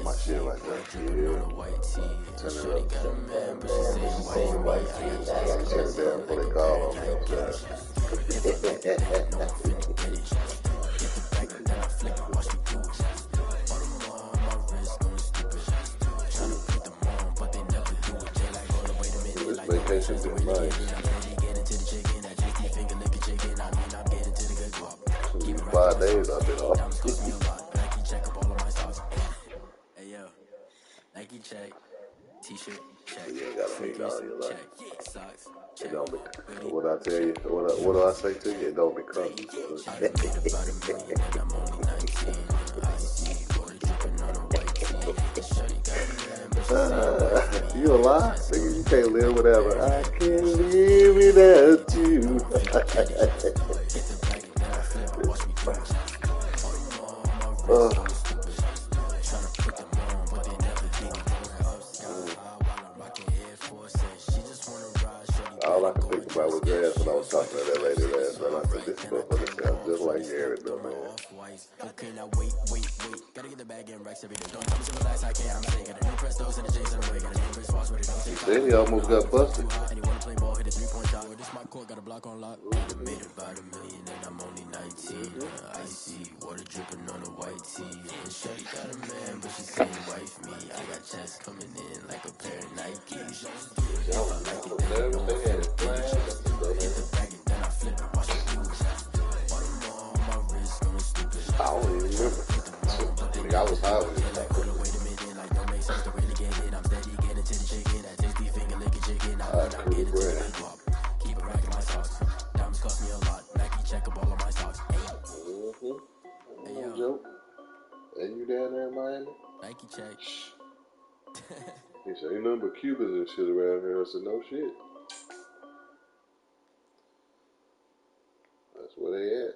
my shit right there. Yeah. Turn it up. Turn it down before they call on me. This vacation been nice. 5 days I've been off. Nike check, t-shirt check. You ain't gotta hate all your life. It don't be, what I tell you, what do I say to you? It don't become you. You a lie? You can't live without her. I can't live without you. All I could think about was Jazz when I was talking to that lady last night. I said, this motherfucker sounds just like Gary, though, man. Okay, now wait. Gotta get the bag and racks every day. Don't tell me to relax, I can't. I'm saying, got a new Prestos and the J's in the way. Got a new Chris Foss with it. He said he almost got busted. And you wanna play ball, hit a 3-point shot. With this my court, got a block on lock. Made about $1 million and I'm only 19. Icy, water dripping on a white tee. And Shorty got a man, but she saying wife me. I got checks coming in like a pair of Nikes. If I like it, then I don't flip it. Hit the bag and then I flip it. Watch it do it. On my wrist, going stupid. I don't even remember. I was high with it. Keep it rocking my socks. Diamonds cost me a lot. Nike check up all of my stocks. Hey, yo. And you down there in Miami? Nike check. He said, ain't nothing but Cubans and shit around here. I said, no shit. That's where they at.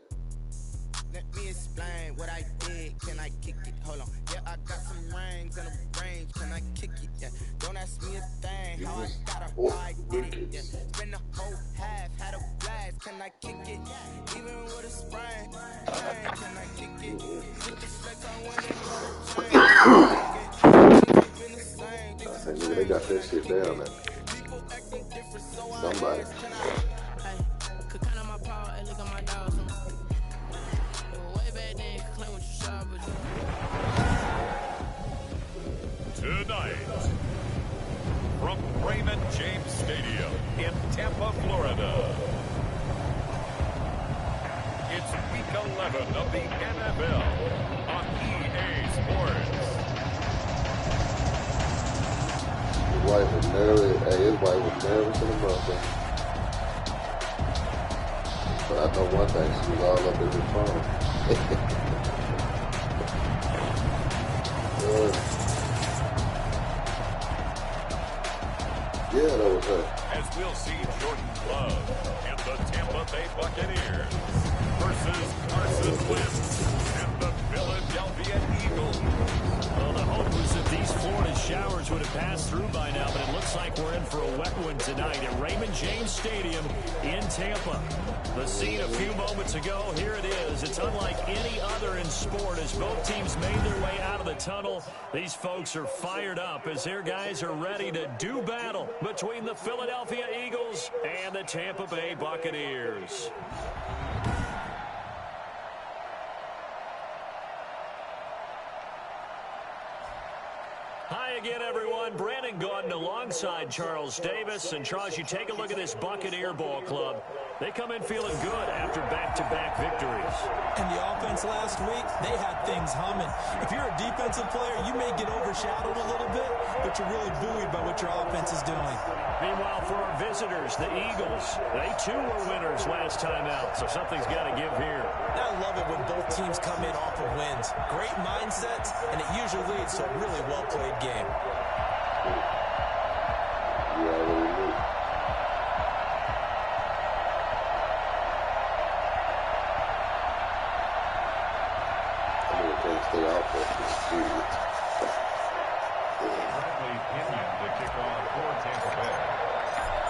Let me explain what I did. Can I kick it? Hold on. Yeah, I got some rings and a range. Can I kick it? Yeah. Don't ask me a thing. How I got a I did it. Yeah. Spend the whole half, had a blast. Can I kick it? Even with a sprain. Can I kick it? With the flex, I want it. I said, nigga, they got that shit down now. Somebody. Could count on my power and look at my dogs. Tonight, from Raymond James Stadium in Tampa, Florida, it's Week 11 of the NFL on EA Sports. His wife was nervous. Hey, his wife was nervous in the mother. But I know one thing, she was all up in his phone. Yeah, that was her. As we'll see Jordan Love and the Tampa Bay Buccaneers versus Carson Wentz and the Philadelphia Eagles. Well, the hope was that these Florida showers would have passed through by now, but it looks like we're in for a wet one tonight at Raymond James Stadium in Tampa. The scene a few moments ago, here it is. It's unlike any other in sport as both teams made their way out of the tunnel. These folks are fired up as their guys are ready to do battle between the Philadelphia Eagles and the Tampa Bay Buccaneers. Hi again, everyone. Brandon Gaudin alongside Charles Davis. And Charles, you take a look at this Buccaneer ball club. They come in feeling good after back-to-back victories. And the offense last week, they had things humming. If you're a defensive player, you may get overshadowed a little bit, but you're really buoyed by what your offense is doing. Meanwhile, for our visitors, the Eagles, they too were winners last time out, so something's got to give here. I love it when both teams come in off of wins. Great mindsets, and it usually leads to a really well-played game. You already knew. I mean, it can't stay out there for the period. Bradley Pinion to kick off for Tampa Bay.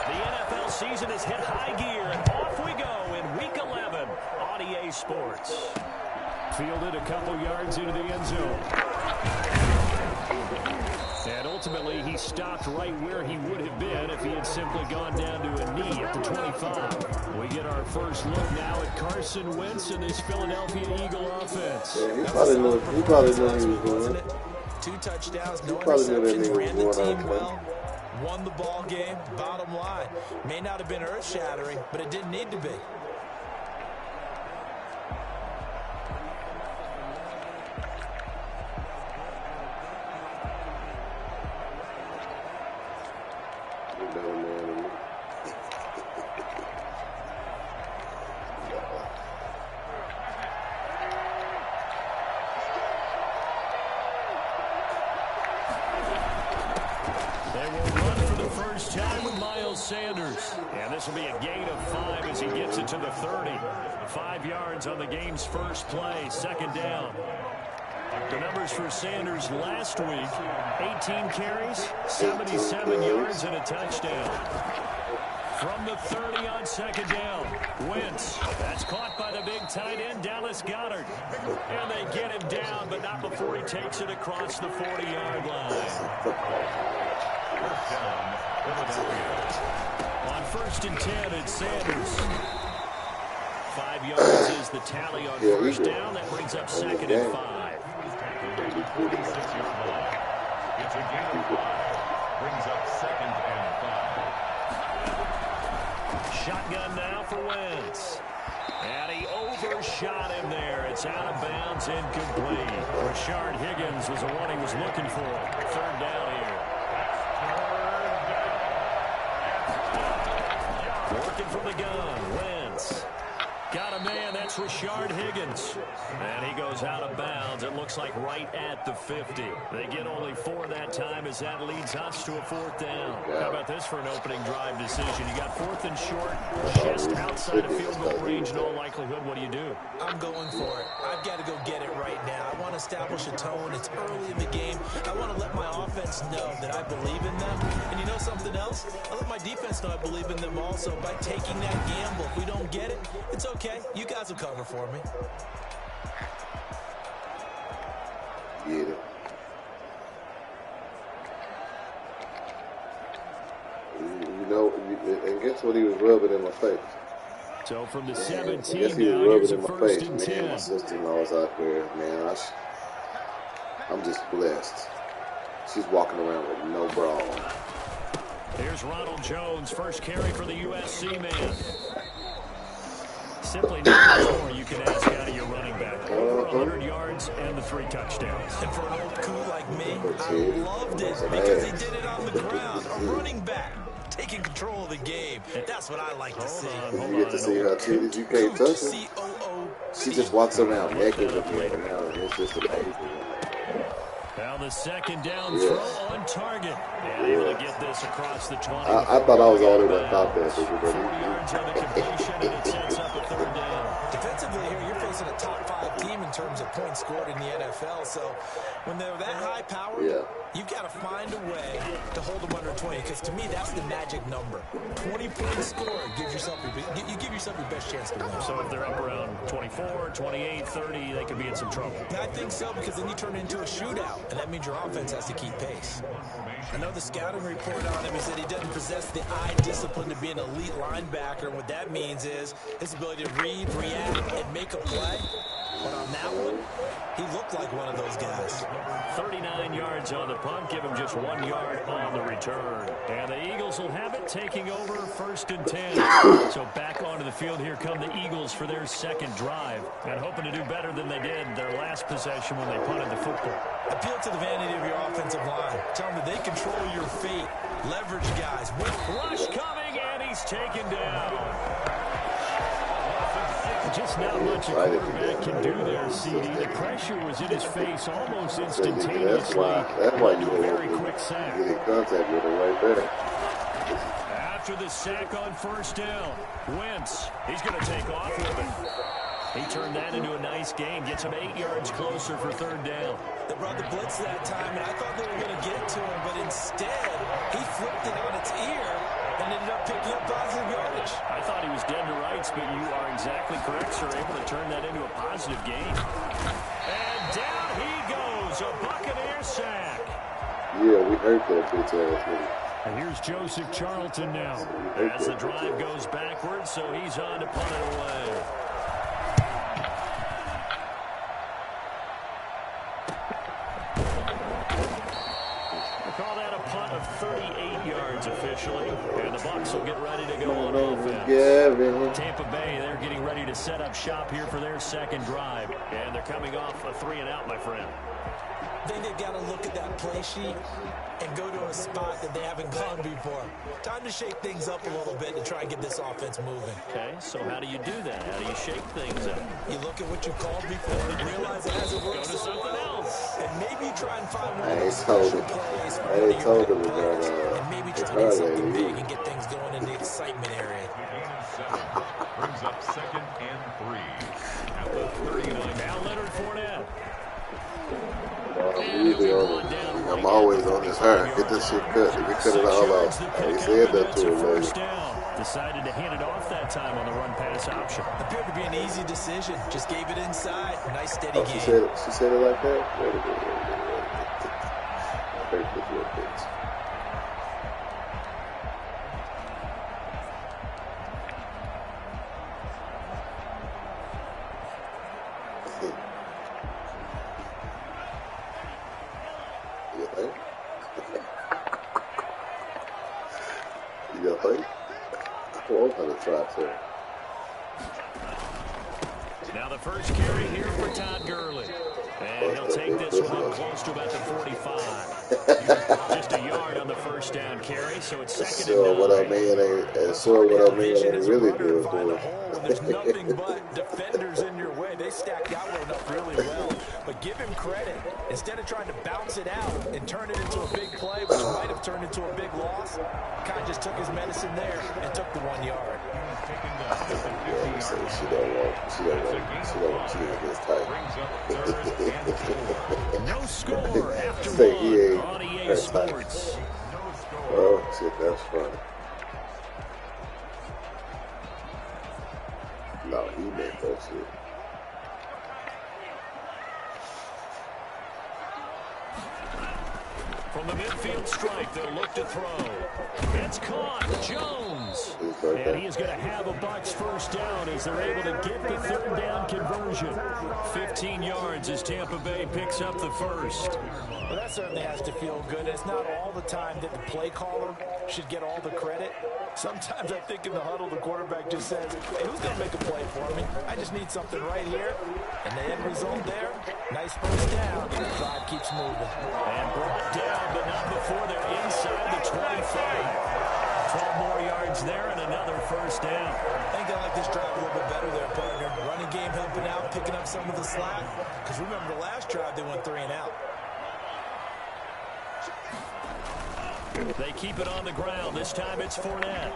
The NFL season has hit high gear, and off we go in Week 11 on EA Sports. Fielded a couple yards into the end zone. And ultimately, he stopped right where he would have been if he had simply gone down to a knee at the 25. We get our first look now at Carson Wentz and his Philadelphia Eagle offense. Yeah, he probably knew he was doing it. 2 touchdowns, no interceptions, ran the team well, won the ball game. Bottom line, may not have been earth-shattering, but it didn't need to be. Sanders, and this will be a gain of 5 as he gets it to the 30. 5 yards on the game's first play, second down. The numbers for Sanders last week: 18 carries, 77 yards, and a touchdown. From the 30 on second down, Wentz. That's caught by the big tight end, Dallas Goedert. And they get him down, but not before he takes it across the 40-yard line. On 1st and 10, it's Sanders. 5 yards is the tally on first down. That brings up 2nd and 5. It's a gain of 5. Brings up 2nd and 5. Shotgun now for Wentz. And he overshot him there. It's out of bounds, incomplete. Rashard Higgins was the one he was looking for. 3rd down here. Working from the gun, Wentz. Got a man, that's Rashard Higgins. And he goes out of bounds, it looks like right at the 50. They get only 4 that time as that leads us to a 4th down. How about this for an opening drive decision? You got 4th and short, just outside of field goal range in all likelihood. What do you do? I'm going for it. I've got to go get it right now. I want to establish a tone. It's early in the game. I want to let my offense know that I believe in them. And you know something else? I let my defense know I believe in them also by taking that gamble. If we don't get it, it's okay. You guys will cover for me. Get it. You know, and guess what he was rubbing in my face? So from the I 17 guess he now, was here's a rubbing in my 1st face. and 10. Man, my sister-in-law is out there. Man, I'm just blessed. She's walking around with no bra on. Here's Ronald Jones, first carry for the USC man. Simply not much more you can ask out of your running back. Over 100 yards and the 3 touchdowns. And for an old cool like me, I loved it because he did it on the ground. A running back taking control of the game. That's what I like to see. You get to see her titties. You can't touch her. She just walks around naked with me now, and it's just amazing. Now the 2nd down throw on target. And able to get this across the 20. I thought I was all the way about that. 40 yards on the completion, and it sets up a 3rd down. Defensively here, you're facing a top 5 team in terms of points scored in the NFL. So when they're that high powered, you've got to find a way to hold them under 20. Because to me, that's the magic number. 20 points scored gives yourself you give yourself your best chance to win. So if they're up around 24, 28, 30, they could be in some trouble. I think so, because then you turn it into a shootout, and that means your offense has to keep pace. I know the scouting report on him is that he doesn't possess the eye discipline to be an elite linebacker. And what that means is his ability to read, react, and make a play. But on that one, he looked like one of those guys. 39 yards on the punt, give him just 1 yard on the return. And the Eagles will have it, taking over 1st and 10. So back onto the field, here come the Eagles for their 2nd drive. And hoping to do better than they did their last possession when they punted the football. Appeal to the vanity of your offensive line. Tell them that they control your fate. Leverage guys. Rush coming, and he's taken down. Just not much a quarterback can do there, CD. The pressure was in his face almost instantaneously. That's why you a very quick sack. get in contact with him right there. After the sack on 1st down, Wentz, he's going to take off with it. He turned that into a nice game, gets him 8 yards closer for 3rd down. They brought the blitz that time, and I thought they were going to get to him, but instead, he flipped it on its ear and ended up picking up positive yardage. I thought he was dead to rights, but you are exactly correct, sir. Able to turn that into a positive game. And down he goes, a Buccaneer sack. Yeah, we hurt that bitch ass nigga. And here's Joseph Charlton now. As the drive goes backwards, so he's on to punt it away. Call that a punt of 38 yards officially, and the Bucs will get ready to go on offense. Tampa Bay, they're getting ready to set up shop here for their second drive, and they're coming off a 3-and-out, my friend. I think they've got to look at that play sheet and go to a spot that they haven't gone before. Time to shake things up a little bit to try and get this offense moving. Okay, so how do you do that? How do you shake things up? You look at what you called before and realize it hasn't worked Go to something else. And maybe try and find one I of ain't those told special him. plays for I one of ain't your told better him players. about And maybe it's try and get something early. big and get things going in the excitement area. Brings up 2nd and 3 at the 39. Now Leonard Fournette. I'm always on this hard. Get this shit cut. If we cut it all off. He said that to him later. Decided to hand it off that time on the run pass option. Appeared to be an easy decision. Just gave it inside. Nice steady game. She said it like that? Wait a minute. I heard this little bitch. You think? I'm gonna try to. Now the first carry here for Todd Gurley. And he'll take this one up close to about the 45. Just a yard on the first down carry, so it's 2nd and 9. What I mean ain't really good for it. There's nothing but defenders in your way. They stacked out enough really well. But give him credit. Instead of trying to bounce it out and turn it into a big play, which might have turned into a big loss, kind of just took his medicine there and took the 1 yard. She don't want this tight. No score after one on EA Sports. Oh, shit, that's funny. No, he meant that shit. From the midfield stripe, they'll look to throw. It's caught. Jones. And he is going to have a Bucs first down as they're able to get the 3rd down conversion. 15 yards as Tampa Bay picks up the first. Well, that certainly has to feel good. It's not all the time that the play caller should get all the credit. Sometimes I think in the huddle, the quarterback just says, hey, who's going to make a play for me? I just need something right here. And the end result there, nice first down. The drive keeps moving. And brought down, but not before they're inside the 25. 12 more yards there and another first down. I think they like this drive a little bit better there, partner. Running game helping out, picking up some of the slack. Because remember, the last drive, they went 3-and-out. They keep it on the ground. This time it's Fournette.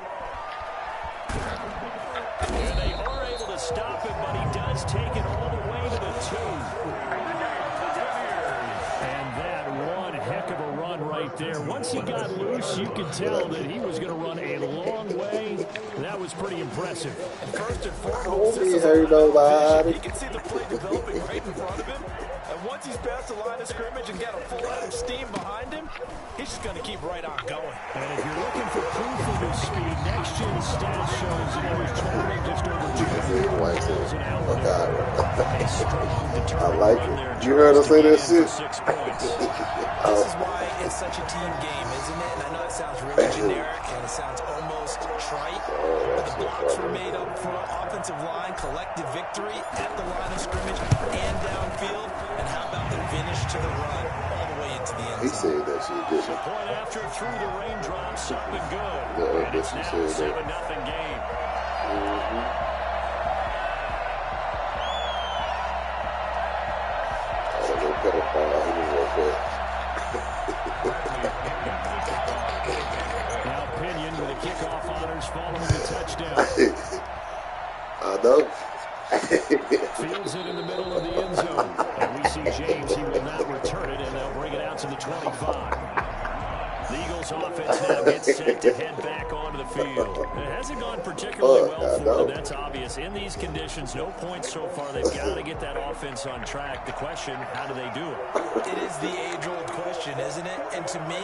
And they are able to stop him, but he does take it all the way to the 2. And that one heck of a run right there. Once he got loose, you could tell that he was going to run a long way. That was pretty impressive. And first and foremost, He heard nobody. you can see the play developing right in front of him. And once he's past the line of scrimmage and got a full head of steam behind him, he's just going to keep right on going. And if you're looking for proof of his speed, next gen stats shows that he was traveling just over 2 miles an hour. Oh, God. A strong, determined I like run it. there. You heard us say that Jones to get in shit? for 6 points. This is why it's such a team game, isn't it? And I know it sounds really generic and it sounds almost trite, but the blocks were made up for offensive line, collective victory at the line of scrimmage and downfield. And how about the finish to the run all the way into the end He zone? said that shit, didn't he? Point after through the raindrops, something good. Yeah, And it's he now said that. 7-0 game. Now Pinion with a kickoff honors following the touchdown. I know. Fields it in the middle of the end zone. And we see James, he will not return it, and they'll bring it out to the 25. The Eagles offense now gets set to head back onto the field. It hasn't gone particularly well for them. That's obvious. In these conditions, no points so far. They've got to get that offense on track. The question, how do they do it? It is the age-old question, isn't it? And to me,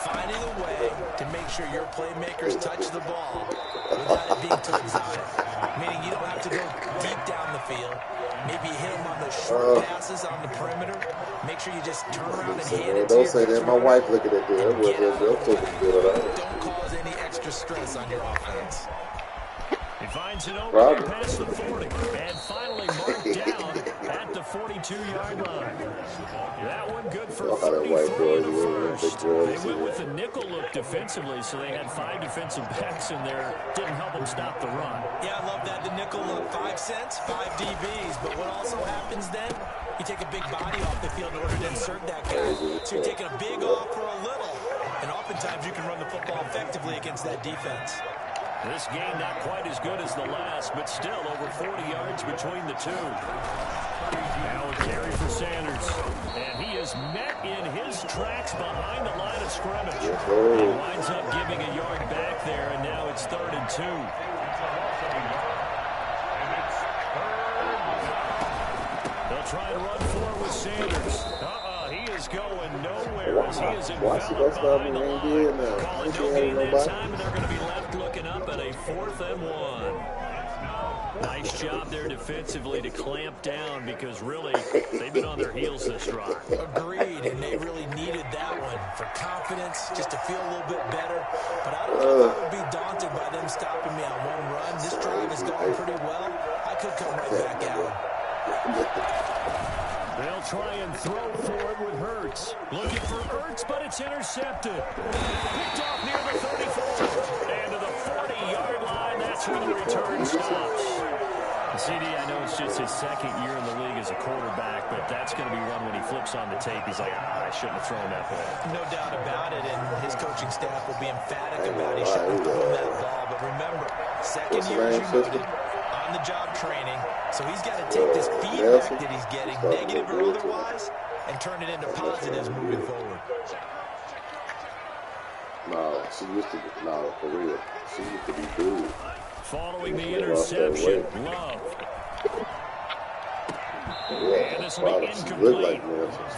finding a way to make sure your playmakers touch the ball without it being too exotic. Meaning you don't have to go deep down the field. Maybe hit them on the short passes on the perimeter. Make sure you just turn around and hand it to Don't say that. My wife looking at this. Don't cause any extra stress on your offense. He finds an opening past the 40 and finally marked down at the 42-yard line. That one good for 33 in the first. They went with the nickel look defensively, so they had 5 defensive backs in there. Didn't help them stop the run. Yeah, I love that. The nickel look, 5 cents, 5 DBs. But what also happens then, you take a big body off the field in order to insert that guy. So you're taking a big off for a little. And oftentimes you can run the football effectively against that defense. This game not quite as good as the last, but still over 40 yards between the two. Now a carry for Sanders. And he is met in his tracks behind the line of scrimmage. He winds up giving a yard back there, and now it's 3rd and 2. They'll try to run forward with Sanders. He is going nowhere as he is enveloped behind the line. Calling no gain that time, and they're going to be left looking up at a 4th and 1. Nice job there defensively to clamp down because really they've been on their heels this drive. Agreed, and they really needed that one for confidence, just to feel a little bit better. But I don't know if I would be daunted by them stopping me on one run. This drive is going pretty well. I could come right back at them. They'll try and throw for it with Hurts. Looking for Hurts, but it's intercepted. Picked off near the 34. And to the 40-yard line, that's where the return stops. CD, I know it's just his 2nd year in the league as a quarterback, but that's going to be one when he flips on the tape. He's like, I shouldn't have thrown that ball. No doubt about it, and his coaching staff will be emphatic about he shouldn't have thrown that ball. But remember, 2nd year, as you noted, on-the-job training. So he's got to take this feedback that he's getting, negative or otherwise, and turn it into positives moving forward. No, she used to be, no, for real. She used to be good. Following the interception, Love. And this will be incomplete.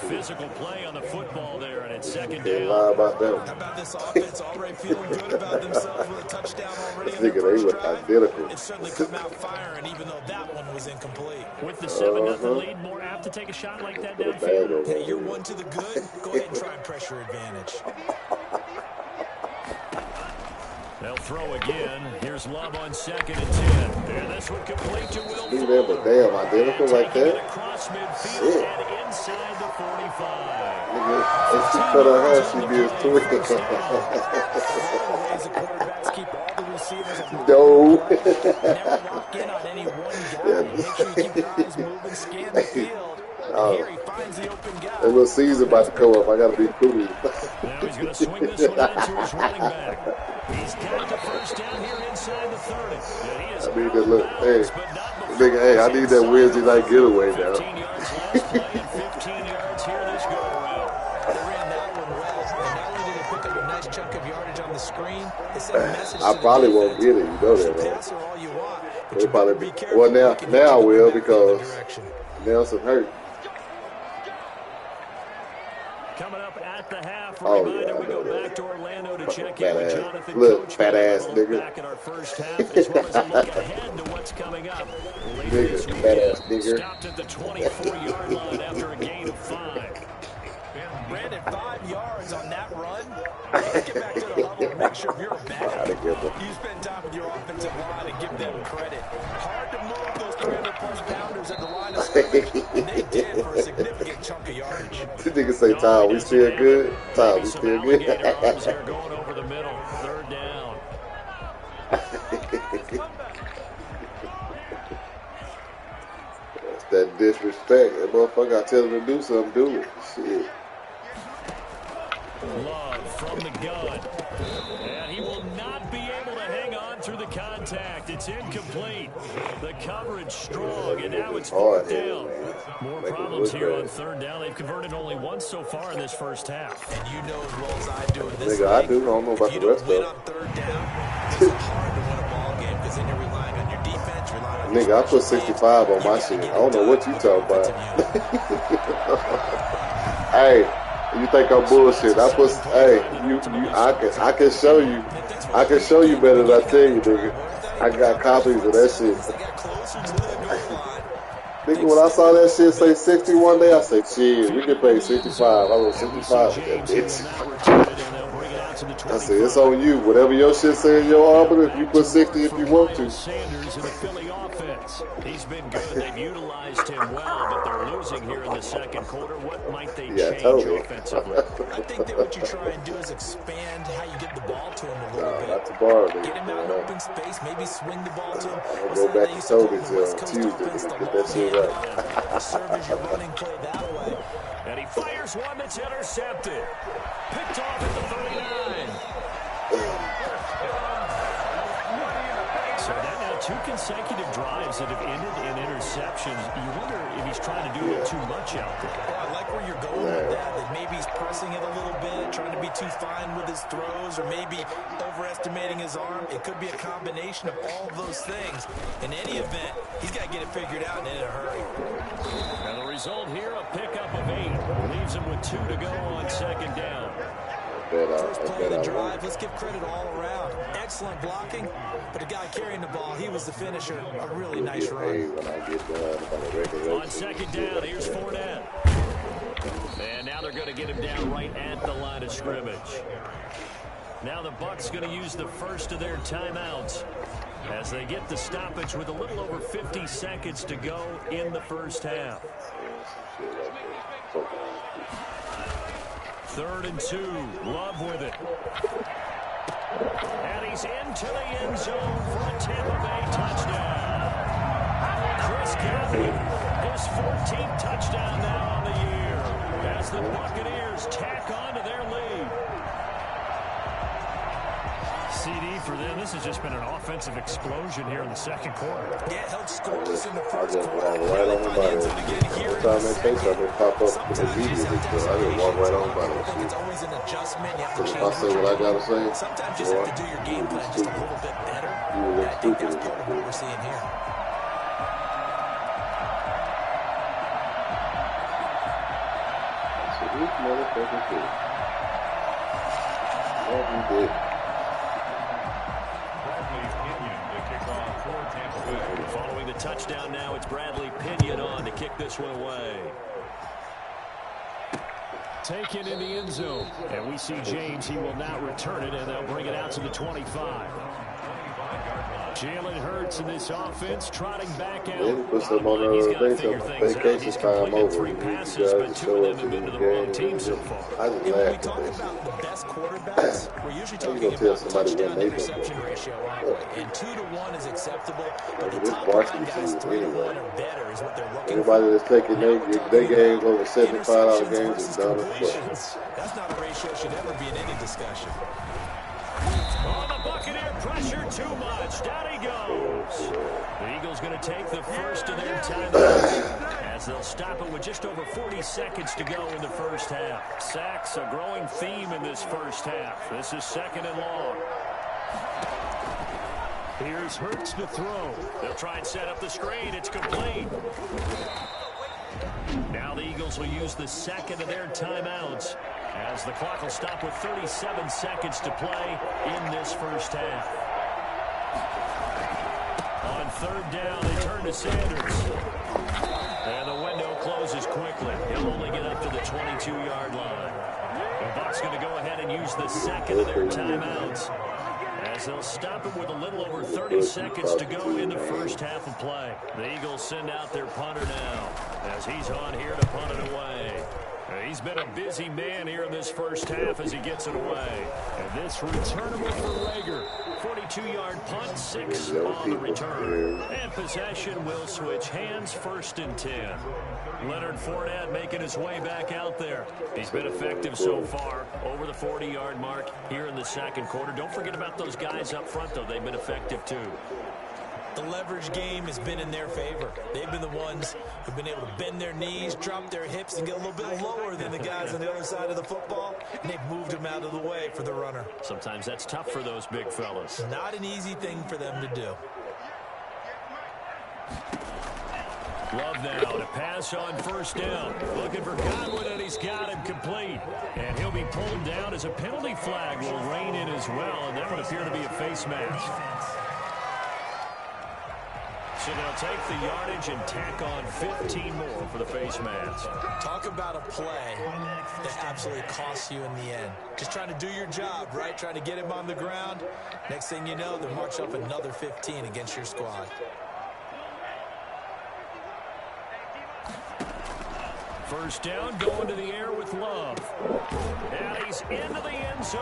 Physical play on the football there, and it's 2nd down. Lie about that. How about this offense already feeling good about themselves with a touchdown already in They their first look drive? identical. It certainly come out firing, even though that one was incomplete. With the 7-0 lead, more apt to take a shot like that downfield. Hey, you're one to the good. Go ahead and try and pressure advantage. They'll throw again. Here's Love on 2nd and 10. And this one complete to Will He's there, but damn, identical like that. Across midfield and inside the 45. If she cut her hair, she'd be his twin. Ways the quarterbacks keep all the receivers on No. Never lock in on any one guy. Make sure you keep your eyes moving, scan the field. And here he finds the open guy. A little season about to come up. I got to be cool. Now he's going to swing this one out to his running back. He's got the 1st down here inside the 30. I need that look. Hey, nigga, hey, I need that Wednesday night getaway now. 15 yards last play and 15 yards here this go around. They ran that one well. And not only did they pick up a nice chunk of yardage on the screen, it sent a message to I the probably defense. won't get it. You know that, man. Pass her all you want, but They you better probably, be careful. well, now I will Back in the because direction. Nelson hurt. Coming up at the half, Oh, reminder, yeah, we go I know back to Orlando to check Fat in with ass. Jonathan Look, Coach. fat ass We'll look nigga. back at our first half, as well as a look ahead to what's coming up later this Nigga, fat ass weekend. nigger. Stopped at the 24-yard line after a gain of 5. Brandon, 5 yards on that run. Let's get back to the level and make sure if you're a backup, you spend time with your offensive line and give them credit. Hard to move those 300-plus pounders at the line of scrimmage, and they did for a significant chunk of yardage. This nigga say, Tom, we still good? Tom, we Some still good? alligator arms here going over the middle. 3rd down. That's that disrespect. That motherfucker, I tell him to do something, do it. Shit. Love from the gun. And he will not be able to hang on through the contact. It's it's incomplete. The coverage strong, and now it's hard fourth down. More problems here on third down. They've converted only once so far in this first half. And you know as well as I do in this Nigga, I league, do. I don't know about if you the rest don't win of on third down, it's hard to win a ball game because then you're relying on your defense, relying on your Nigga, I put special 65 on my shit. I don't know what you talking about. Hey, you think I'm bullshit? I put, hey, I can show you. I can show you better than I tell you, nigga. I got copies of that shit. Nigga, when I saw that shit say 60 one day, I said, shit, we can pay 65. I wrote 65 with that bitch. I said, it's on you. Whatever your shit says in your arbiter, if you put 60 if you want to. He's been good. They've utilized him well, but they're losing here in the second quarter. What might they change offensively? I think that what you try and do is expand how you get the ball to him a little bit. Not tomorrow, nigga. Get him out in open space, maybe swing the ball to him. I'll go back to Toby till Tuesday to get that shit right. Serve as your running play that way. And he fires one that's intercepted. Picked off at the 39. So that now 2 consecutive drives that have ended in interceptions. You wonder if he's trying to do a little too much out there. Oh, I like where you're going with that. That maybe he's pressing it a little bit, trying to be too fine with his throws, or maybe overestimating his arm. It could be a combination of all of those things. In any event, he's got to get it figured out and in a hurry. And the result here, a pickup of 8. Leaves him with 2 to go on second down. First play of the drive, let's give credit all around. Excellent blocking, but the guy carrying the ball, he was the finisher. A really nice run. On second down, here's Fournette. And now they're going to get him down right at the line of scrimmage. Now the Bucs going to use the first of their timeouts as they get the stoppage with a little over 50 seconds to go in the first half. 3rd and 2. Love with it. And he's into the end zone for a Tampa Bay touchdown. Chris Godwin, his 14th touchdown now on the year as the Buccaneers tack on to their lead. CD for them. This has just been an offensive explosion here in the second quarter. Yeah, held scoreless in the first quarter. Right on by it. Every time they say something, it pop up immediately. So I just walk right on by that shit. It's always an adjustment. You have to If I say what I gotta say, sometimes you just have to do your game plan just a little bit better. You will look I think stupid. that's part of what we're seeing here. So this motherfucker did. What he did. Following the touchdown now, it's Bradley Pinion on to kick this one away. Taken in the end zone. And we see James. He will not return it, and they'll bring it out to the 25. Jalen Hurts in this offense trotting back out. Then he puts them on He's got to figure vacation things out. He's time completed over. 3 passes, but 2 of them have been to the wrong team so far. I just And when we laughed talk at that about the best quarterbacks, we're usually How you talking gonna tell about somebody when touchdown they to interception don't? ratio, aren't we? And 2 to 1 is acceptable, but the This top varsity line guys, team 3 to 1 anyway. or better is what they're looking Anybody for. that's taking their games over $75 games Interceptions is done as fuck. completions. That's not a ratio that should ever be in any discussion. Oh, the Buccaneer pressure too much. Down he goes. The Eagles going to take the first of their timeouts as they'll stop it with just over 40 seconds to go in the first half. Sacks, a growing theme in this first half. This is 2nd and long. Here's Hurts to throw. They'll try and set up the screen. It's complete. Now the Eagles will use the second of their timeouts as the clock will stop with 37 seconds to play in this first half. On 3rd down, they turn to Sanders. And the window closes quickly. He'll only get up to the 22-yard line. The Bucs going to go ahead and use the second of their timeouts as they'll stop it with a little over 30 seconds to go in the first half of play. The Eagles send out their punter now as he's on here to punt it away. He's been a busy man here in this first half as he gets it away. And this returnable for Rager. 42-yard punt, 6 on the return. And possession will switch hands, 1st and 10. Leonard Fournette making his way back out there. He's been effective so far, over the 40-yard mark here in the second quarter. Don't forget about those guys up front, though. They've been effective, too. The leverage game has been in their favor. They've been the ones who've been able to bend their knees, drop their hips, and get a little bit lower than the guys on the other side of the football, and they've moved them out of the way for the runner. Sometimes that's tough for those big fellas. Not an easy thing for them to do. Love now to pass on first down. Looking for Godwin, and he's got him complete. And he'll be pulled down as a penalty flag will rein in as well, and that would appear to be a face mask. So they'll take the yardage and tack on 15 more for the face mask. Talk about a play that absolutely costs you in the end. Just trying to do your job, right? Trying to get him on the ground. Next thing you know, they'll march up another 15 against your squad. First down, going to the air with Love. And he's into the end zone.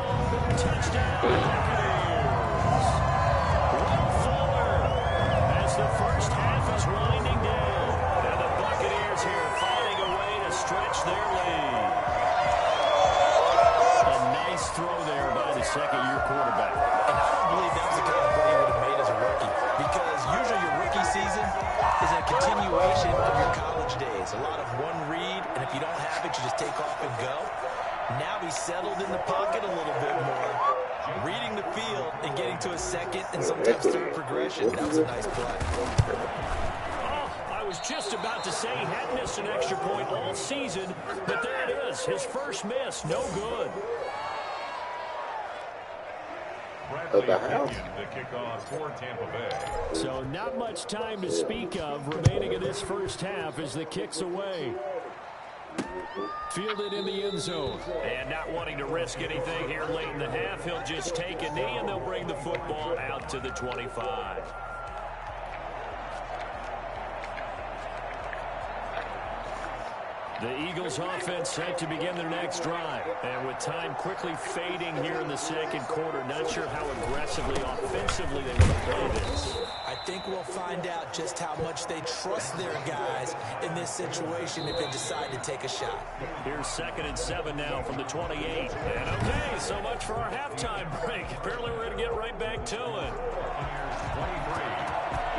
Touchdown, Buccaneers. Will Fuller as the first half is winding down. And the Buccaneers here finding a way to stretch their lead. A nice throw there by the second-year quarterback. And I don't believe that was the kind of play he would have made as a rookie. Because usually your rookie season is a continuation of your college days. A lot of one read, and if you don't have it, you just take off and go. Now he's settled in the pocket a little bit more, reading the field and getting to a second and sometimes third progression. That was a nice play. Oh, I was just about to say he hadn't missed an extra point all season, but there it is. His first miss, no good. Bradley Pinion to kick off for Tampa Bay. So not much time to speak of remaining in this first half as the kick's away. Fielded in the end zone. And not wanting to risk anything here late in the half, he'll just take a knee and they'll bring the football out to the 25. The Eagles offense set to begin their next drive. And with time quickly fading here in the second quarter, not sure how aggressively, offensively they want to play this. I think we'll find out just how much they trust their guys in this situation if they decide to take a shot. Here's 2nd and 7 now from the 28. And okay, so much for our halftime break. Apparently we're going to get right back to it.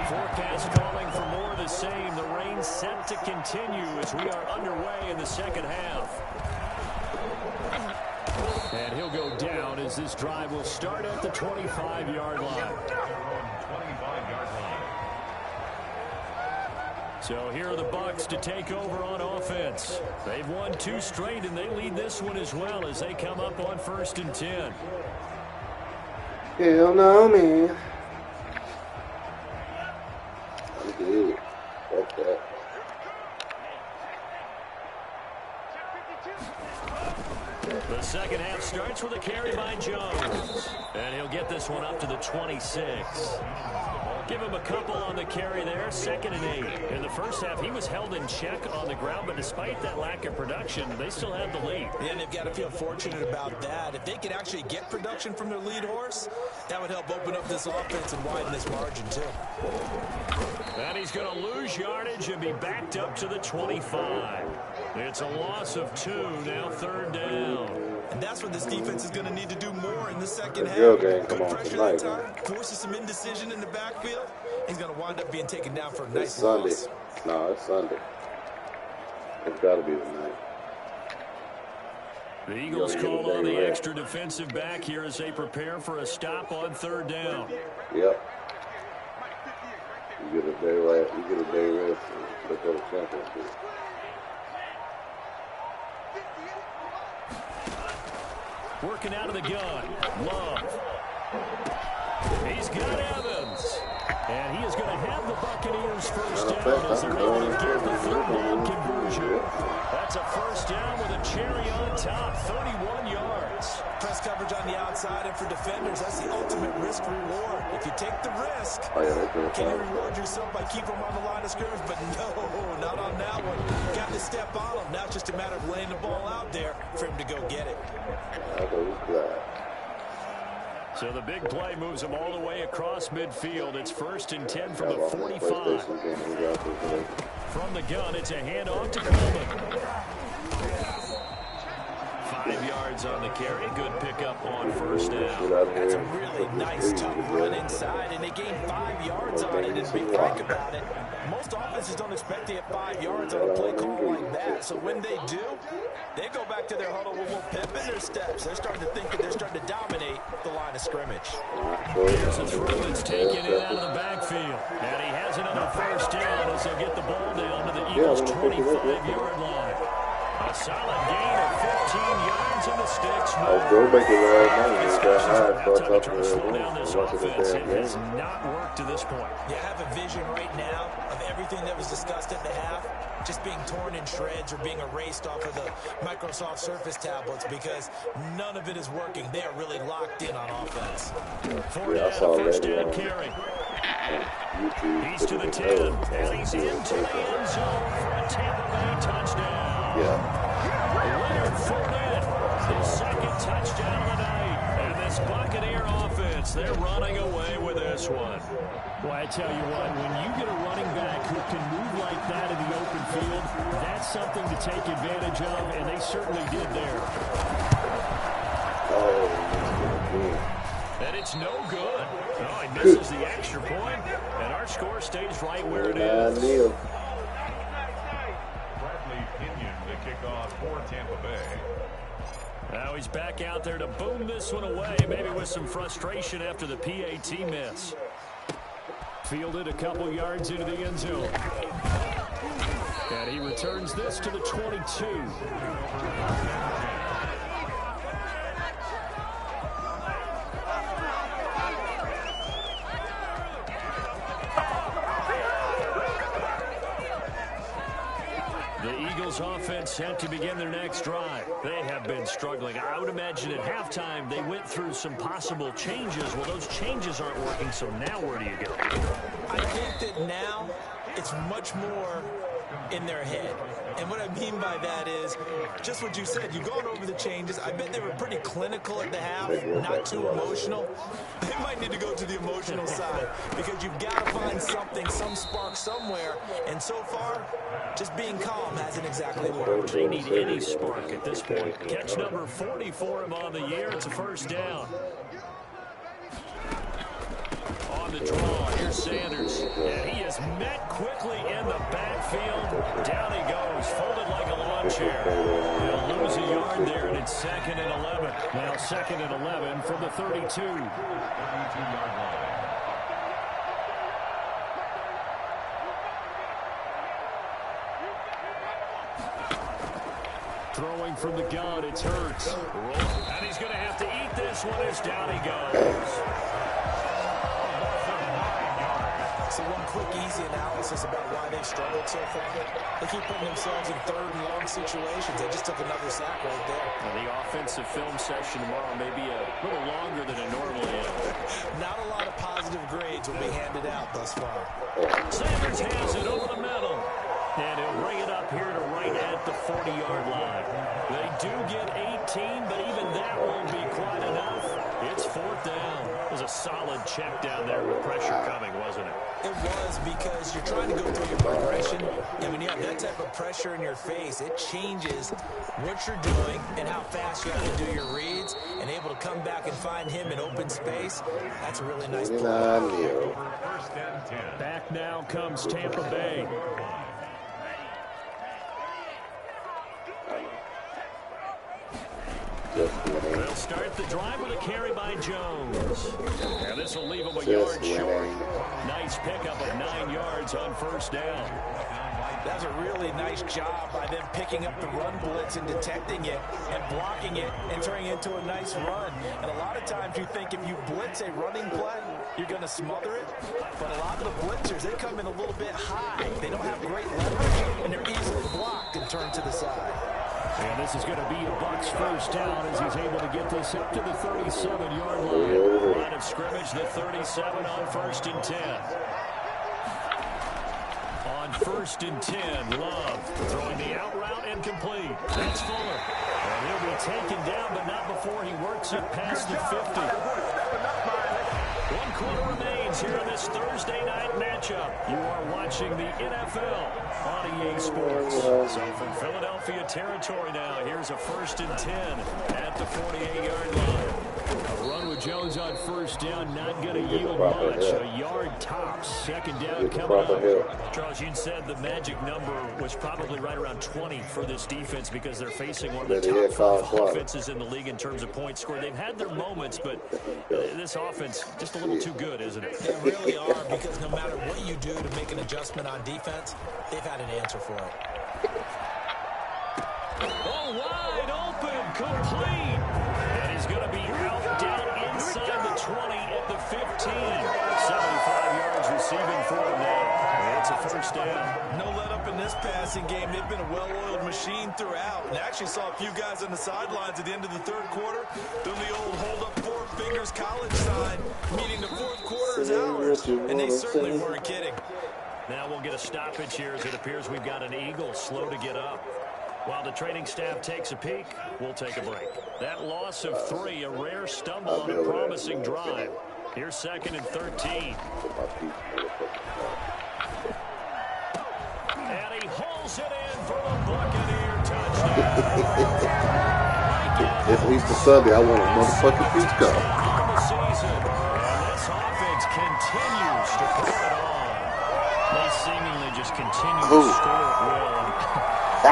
Forecast calling for more of the same. The rain set to continue as we are underway in the second half. And he'll go down as this drive will start at the 25-yard line. So here are the Bucs to take over on offense. They've won 2 straight, and they lead this one as well as they come up on 1st and 10. Hell no, man. I'm good. Fuck that. The second half starts with a carry by Jones. And he'll get this one up to the 26. Give him a couple on the carry there, 2nd and 8. In the first half, he was held in check on the ground, but despite that lack of production, they still have the lead. Yeah, and they've got to feel fortunate about that. If they could actually get production from their lead horse, that would help open up this offense and widen this margin, too. And he's going to lose yardage and be backed up to the 25. It's a loss of 2, now 3rd down. And that's what this defense is going to need to do more in the second half. Good pressure that time, forces some indecision in the backfield. He's going to wind up being taken down for a nice loss. No, it's Sunday. It's got to be tonight. The Eagles call on the extra defensive back here as they prepare for a stop on 3rd down. Yep. You get a day rest. You get a day rest. Look at the championship. Working out of the gun. Love. He's got Evans. And he is going to have the Buccaneers first down as they're able to get the 3rd down conversion. That's a first down with a cherry on top, 31 yards. Press coverage on the outside, and for defenders, that's the ultimate risk reward. If you take the risk, can you reward yourself by keeping them on the line of scrimmage? But no, not on that one. Got to step on them. Now it's just a matter of laying the ball out there for him to go get it. So the big play moves them all the way across midfield. It's 1st and 10 from the 45. From the gun, it's a handoff to Coleman. 5 yards yards on the carry. Good pickup on first down. That's a really nice, tough run inside, and they gained 5 yards on it. And be frank about it, most offenses don't expect to get 5 yards on a play call like that. So when they do, they go back to their huddle with a little pep in their steps. They're starting to think that they're starting to dominate the line of scrimmage. Here's a throw that's taken in out of the backfield. And he has another first down as they'll get the ball down to the Eagles' 25-yard line. A solid gain of 15 yards in the sticks. This offense has not worked to this point. You have a vision right now of everything that was discussed at the half just being torn in shreds or being erased off of the Microsoft Surface tablets because none of it is working. They are really locked in on offense. First down carry. He's to the 10, and he's into the end zone for a Tampa Bay touchdown. Leonard Fournette, his second touchdown of the night. And this Buccaneer offense, they're running away with this one. Well, I tell you what, when you get a running back who can move like that in the open field, that's something to take advantage of, and they certainly did there. And it's no good. Oh, he misses the extra point, and our score stays right where it is. Bradley Pinion to kick off for Tampa Bay. Now he's back out there to boom this one away, maybe with some frustration after the PAT miss. Fielded a couple yards into the end zone. And he returns this to the 22. Offense set to begin their next drive. They have been struggling. I would imagine at halftime they went through some possible changes. Well, those changes aren't working, so now where do you go? I think that now it's much more in their head. And what I mean by that is just what you said. You've gone over the changes. I bet they were pretty clinical at the half, not too emotional. They might need to go to the emotional side because you've got to find something, some spark somewhere. And so far, just being calm hasn't exactly worked. They need any spark at this point. Catch number 40 for him on the year. It's a first down. On the draw, here's Sanders. And he is met quickly in the backfield. Down he goes, folded like a lawn chair. They'll lose a yard there, and it's 2nd and 11. Now 2nd and 11 from the 32. Throwing from the gun, it's Hurts. And he's going to have to eat this one as down he goes. So one quick, easy analysis about why they've struggled so far. They keep putting themselves in 3rd and long situations. They just took another sack right there. And the offensive film session tomorrow may be a little longer than it normally is. Not a lot of positive grades will be handed out thus far. Sanders has it over the middle. And he'll bring it up here to right at the 40-yard line. They do get 18, but even that won't be quite enough. It's 4th down. It was a solid check down there with pressure coming, wasn't it? It was, because you're trying to go through your progression, and when you have that type of pressure in your face, it changes what you're doing and how fast you have to do your reads, and able to come back and find him in open space. That's a really nice play. Back now comes Tampa Bay. They'll start the drive with a carry by Jones. And this will leave him a yard short. Nice pickup of 9 yards on first down. That's a really nice job by them picking up the run blitz and detecting it and blocking it and turning it into a nice run. And a lot of times you think if you blitz a running play, you're going to smother it. But a lot of the blitzers, they come in a little bit high. They don't have great leverage, and they're easily blocked and turned to the side. And this is going to be a Bucs first down as he's able to get this up to the 37-yard line. Line of scrimmage, the 37 on 1st and 10. On 1st and 10, Love throwing the out route and complete. That's Fuller. And he'll be taken down, but not before he works it past the 50. 1 quarter remaining. happens here in this Thursday night matchup. You are watching the NFL on EA Sports. So from Philadelphia territory now, here's a 1st and 10 at the 48-yard line. A run with Jones on first down, not going to yield much. A yard tops. Second down coming up. Charles, you said the magic number was probably right around 20 for this defense because they're facing one of the top 5 offenses in the league in terms of points scored. They've had their moments, but this offense just a little too good, isn't it? They really are, because no matter what you do to make an adjustment on defense, they've had an answer for it. Oh, wide open, complete. And he's going to be out down inside the 20 at the 15. 75 yards receiving for him now. It's a first down. No let up in this passing game. They've been a well-oiled machine throughout. And actually saw a few guys on the sidelines at the end of the third quarter doing the old hold up 4 fingers college sign, meaning the fourth quarter is ours. And they certainly weren't kidding. Now we'll get a stoppage here as it appears we've got an Eagle slow to get up. While the training staff takes a peek, we'll take a break. That loss of 3, a rare stumble on a promising drive. Here's 2nd and 13. And he hauls it in for the Buccaneer touchdown. It's Easter Sunday. I want a motherfucking pizza. And this offense continues to put it on. They seemingly just continue to score at will. You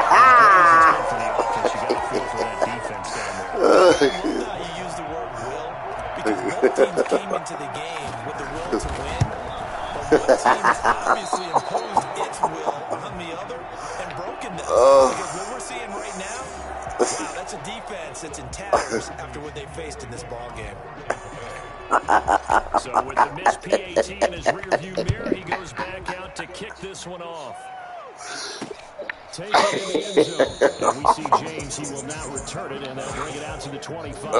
got to feel for that defense down there. I love how you use the word will, because both teams came into the game with the will to win, but one team's obviously imposed its will on the other and broken them. Because what we're seeing right now, wow, that's a defense that's in tatters after what they faced in this ball game. So with the missed PAT in his rearview mirror, he goes back out to kick this one off. Take it in the end zone. And we see James. He will now return it, and they'll bring it out to the 25.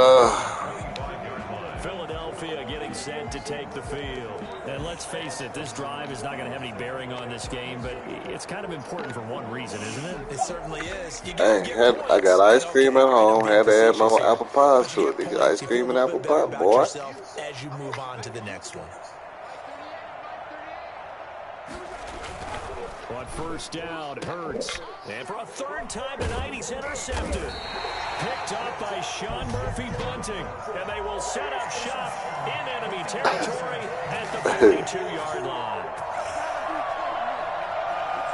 Philadelphia getting set to take the field. And let's face it, this drive is not going to have any bearing on this game, but it's kind of important for one reason, isn't it? It certainly is. I got ice cream at home. Had to add my apple pie to it. They got ice cream and apple pie, boy. As you move on to the next one. On first down, Hurts. And for a 3rd time tonight, he's intercepted. Picked up by Sean Murphy-Bunting. And they will set up shop in enemy territory at the 42-yard line.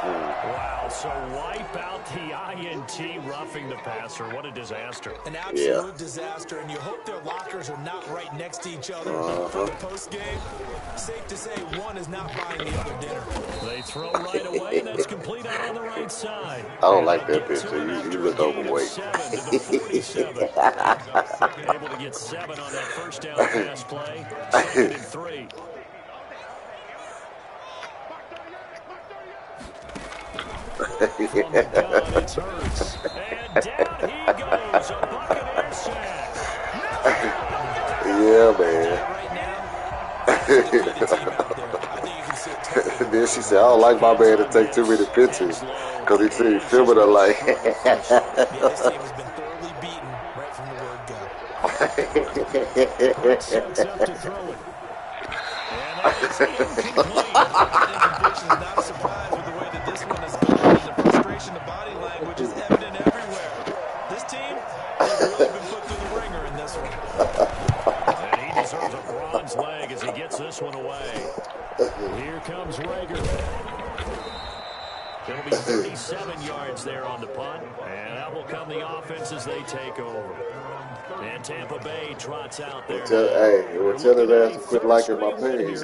Wow, so wipe out the INT roughing the passer. What a disaster. An absolute disaster, and you hope their lockers are not right next to each other for the postgame. Safe to say one is not buying the other dinner. They throw right away, and that's complete out on the right side. I don't like that picture. You look overweight. 7 to the 47. Able to get 7 on that first down pass play. 2nd and 3. From the gun, it's Hurts. And down he goes. A Buccaneer sack. Yeah, man. Then she said, I don't like my man to take too many pictures because he said he's filming her like. This team has been thoroughly beaten right from the word go. Sets up to throw it. And that is incomplete. That incompletion is not a surprise with the way that this one is going. And the frustration, the body language is evident everywhere. This team has really been put through the ringer in this one. And he deserves a bronze leg as he gets this one away. Here comes Rager. It'll be 37 yards there on the punt. And out will come the offense as they take over. And Tampa Bay trots out there. Hey, we'll tell her that to quit liking my page.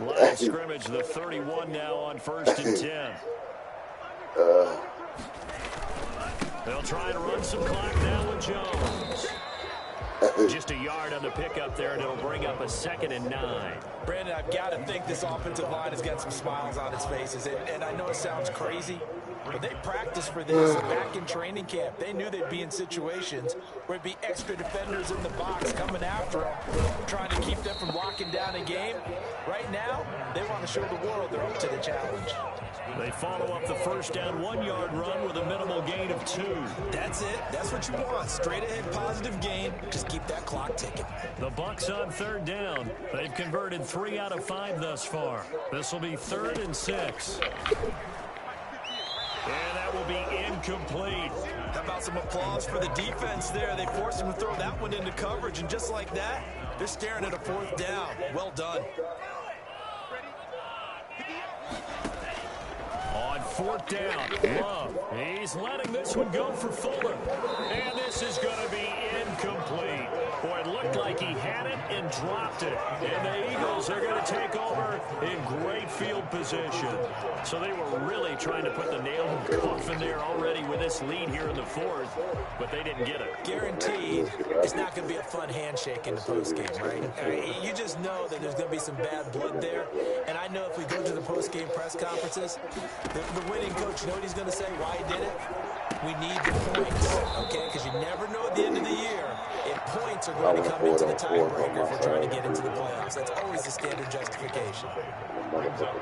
Line scrimmage, the 31 now on 1st and 10. They'll try and run some clock now with Jones. Just a yard on the pickup there, and it'll bring up a 2nd and 9. Brandon, I've got to think this offensive line has got some smiles on its faces. And I know it sounds crazy, but they practiced for this back in training camp. They knew they'd be in situations where it'd be extra defenders in the box coming after them, trying to keep them from locking down a game. Right now, they want to show the world they're up to the challenge. They follow up the first down 1-yard run with a minimal gain of 2. That's it. That's what you want. Straight ahead positive gain. Just keep that clock ticking. The Bucs on 3rd down. They've converted 3 out of 5 thus far. This will be 3rd and 6. And that will be incomplete. How about some applause for the defense there? They forced him to throw that one into coverage, and just like that, they're staring at a 4th down. Well done. On 4th down, Love. He's letting this one go for Fuller. And this is going to be incomplete. Boy, it looked like he had it and dropped it. And the Eagles are going to take over in great field position. So they were really trying to put the nail in the coffin there already with this lead here in the 4th, but they didn't get it. Guaranteed, it's not going to be a fun handshake in the postgame, right? I mean, you just know that there's going to be some bad blood there. And I know if we go to the postgame press conferences, the winning coach, you know what he's going to say, why he did it? We need the points, okay? Because you never know at the end of the year if points are going to come into the tiebreaker if we're trying to get into the playoffs. That's always the standard justification.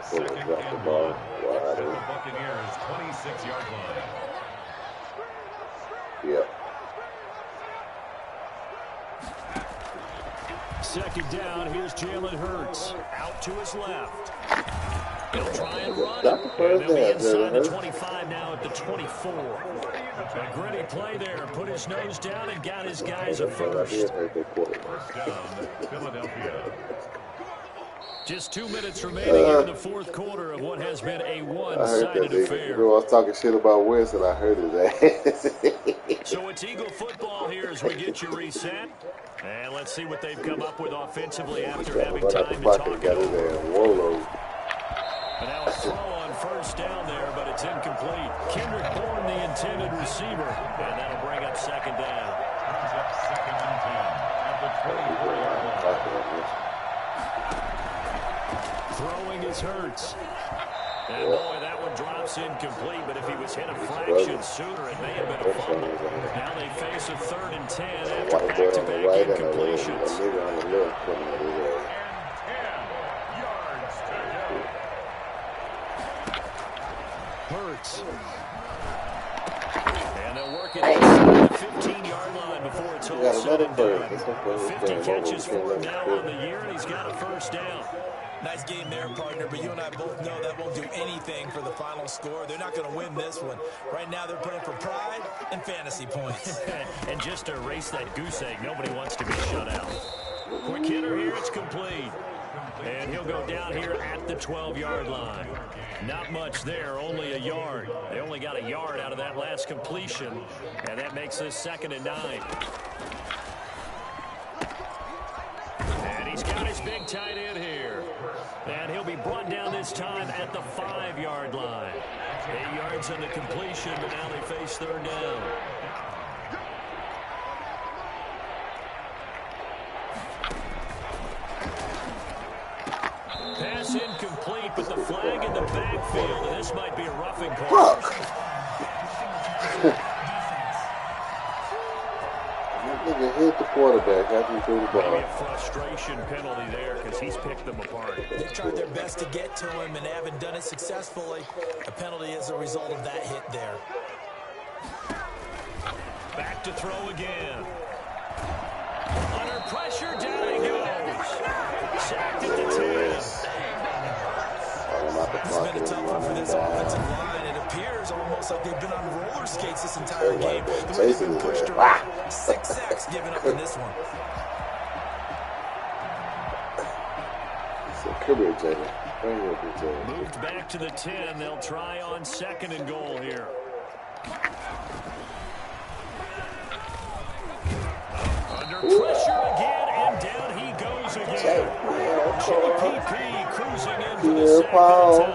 Second and 1 at the Buccaneers' 26-yard line. Yeah. 2nd down, here's Jalen Hurts. Out to his left. He'll try and run. That's the first And they'll be down, inside the Jalen. 25 now at the 24. A gritty play there. Put his nose down and got his guys a first. First down, Philadelphia. Just 2 minutes remaining in the 4th quarter of what has been a I heard that one-sided nigga. affair. You know, I was talking shit about Winston. I heard his ass. So it's Eagle football here as we get you reset. And let's see what they've come up with offensively after having Right out time the to pocket, talk it got his over. ass Wolo. And now a throw on first down there, but it's incomplete. Kendrick Bourne, the intended receiver. And that'll bring up 2nd down. Brings up 2nd and 10 at the 24-yard line. Throwing is Hurts. And boy, that one drops incomplete, but if he was hit a fraction sooner, it may have been a fumble. Now they face a 3rd and 10 after White boy on the back-to-back right and a incompletions. nigga on the left coming out his ass. 10 yards to go. Hurts. And they'll work it inside the 15-yard line before it's all said and done. 50 catches for him now on the year, and he's got a first down. Nice game there, partner, but you and I both know that won't do anything for the final score. They're not going to win this one. Right now, they're playing for pride and fantasy points. And just to erase that goose egg, nobody wants to be shut out. Quick hitter here, it's complete. And he'll go down here at the 12-yard line. Not much there, only a yard. They only got a yard out of that last completion, and that makes this 2nd and 9. And he's got his big tight end here. And he'll be brought down this time at the 5-yard line. 8 yards on the completion, but now they face 3rd down. Pass incomplete, but the flag in the backfield, and this might be a roughing call. Nigga hit the quarterback after he threw the Maybe ball. a frustration penalty there because he's picked them apart. They've tried their best to get to him and haven't done it successfully. A penalty is a result of that hit there. Back to throw again. Under pressure, down he goes. Sacked at the 10. It's been a tough one for this offensive line. It appears almost like they've been on roller skates this entire game. The way they've been pushed around. 6 sacks given up in this one. So come here, Jalen. Come here, Jalen. Moved back to the 10. They'll try on 2nd and goal here. Under pressure again, and down he goes again. JPP cruising in for the 2nd time.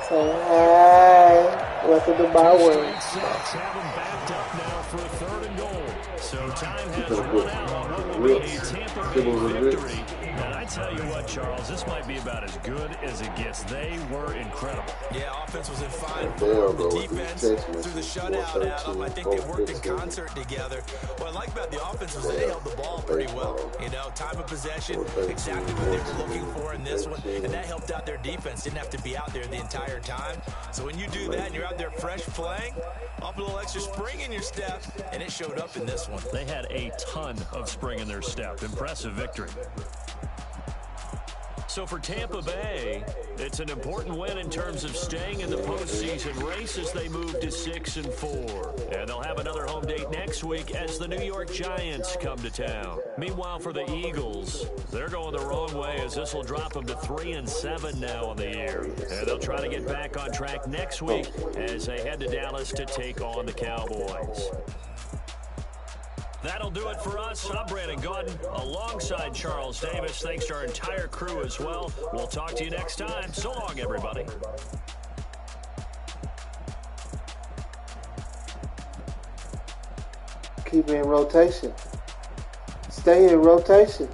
Say hi. Welcome to my world. Straight sacks have him backed up now for a 3rd and goal. So time has run out on what will be a Tampa Bay victory. And I tell you what, Charles, this might be about as good as it gets. They were incredible. Yeah, offense was in fine form. The defense threw the shutout at them. I think they worked in concert together. What I like about the offense was they held the ball pretty well. You know, time of possession, exactly what they were looking for in this one. And that helped out their defense. Didn't have to be out there the entire time. So when you do that and you're out there fresh playing, off a little extra spring in your step, and it showed up in this one. They had a ton of spring in their step. Impressive victory. So for Tampa Bay, it's an important win in terms of staying in the postseason race as they move to 6-4. And they'll have another home date next week as the New York Giants come to town. Meanwhile, for the Eagles, they're going the wrong way as this will drop them to 3-7 now on the year. And they'll try to get back on track next week as they head to Dallas to take on the Cowboys. That'll do it for us. I'm Brandon Gordon alongside Charles Davis. Thanks to our entire crew as well. We'll talk to you next time. So long, everybody. Keep in rotation. Stay in rotation.